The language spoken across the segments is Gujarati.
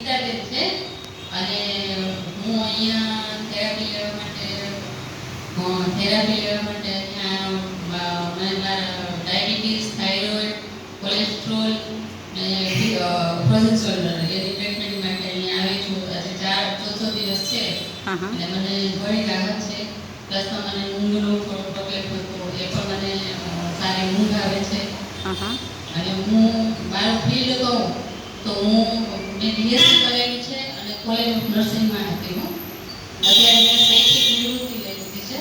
ગીતાબેન છે અને હું અહીંયા થેરાપી લેવા માટે અહીંયા મને મારા diabetes, thyroid, cholesterol frozen shoulder એની ટ્રીટમેન્ટ માટે અહીંયા આવી છું. આજે ચોથો દિવસ છે અને મને ઘણી રાહત છે. પ્લસમાં મને ઊંઘનો થોડો પ્રોબ્લેમ હતો એ પણ મને સારી ઊંઘ આવે છે. અને હું મારું ફિલ્ડ કહું તો હું મેં બીએસસી કરેલી છે અને કોલેજ ઓફ નર્સિંગમાં હતી. હું અત્યારે મેં શૈક્ષિક નિવૃત્તિ લઈ લીધી છે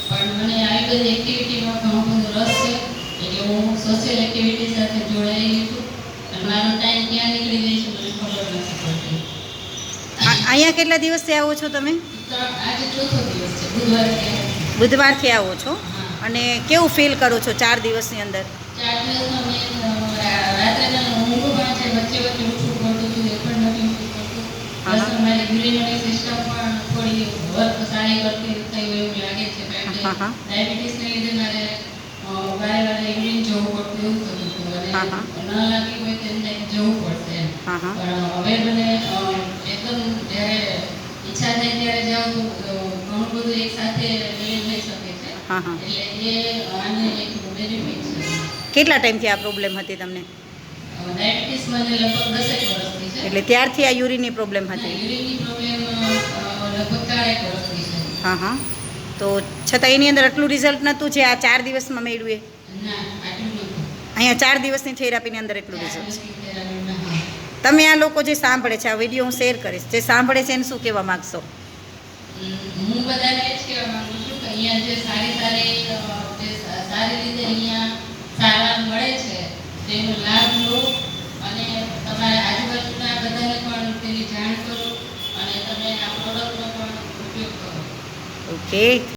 પણ મને આવી બધી એક્ટિવિટીમાં ઘણો બધો રસ છે એટલે હું સોશિયલ એક્ટિવિટી સાથે જોડાયેલી છું અને મારો ટાઈમ ક્યાં નીકળી જાય છે મને ખબર નથી પડતી. અહીંયા કેટલા દિવસથી આવો છો તમે? આજે ચોથો દિવસ છે, બુધવારથી આવો છો. અને કેવું ફીલ કરો છો 4 દિવસની અંદર? 4 દિવસમાં મેં રાત્રે ઊંઘ પણ છે, વચ્ચે વચ્ચે ઉઠવું પડતું હતું, એ પણ નથી ઉઠવું પડતું. પ્લસ મારી યુરિનરી સિસ્ટમ પણ થોડી વર્ક સારી કરતી થઈ હોય એવું લાગે છે કારણ કે ડાયાબિટીસને લીધે મારે વારે વારે યુરિન જવું પડતું એવું થતું હતું અને ન લાગી હોય તેમ થાય જવું પડશે એમ. પણ હવે મને એકદમ જ્યારે ઈચ્છા થાય ત્યારે જાઉં તો ઘણું બધું એક સાથે લઈ શકે છે એટલે એ આને એક બેનિફિટ છે. કેટલા ટાઈમથી આ પ્રોબ્લેમ હતી તમને? ડાયાબિટીસ મને લગભગ 10 વર્ષથી છે. એટલે ત્યારથી આ યુરિનની પ્રોબ્લેમ હતી? યુરિનની પ્રોબ્લેમ લગભગ 4 વર્ષથી છે. તો છતાં એની અંદર આટલું રિઝલ્ટ નહોતું જે આ 4 દિવસમાં મેળવ્યું એ? ના, આટલું નહોતું. અહીંયા 4 દિવસની થેરાપીની અંદર એટલું રિઝલ્ટ છે. તમે આ લોકો જે સાંભળે છે, આ વિડીયો હું શેર કરીશ, જે સાંભળે છે એને શું કહેવા માગશો? હું બધાને એ જ કહેવા માંગુ છું કે અહીંયા જે સારી રીતે અહીંયા સારવાર મળે છે તેનો લાભ લો અને તમારા આજુબાજુના બધાને પણ તેની જાણ કરો અને તમે આ પ્રોડક્ટનો પણ ઉપયોગ કરો. ઓકે.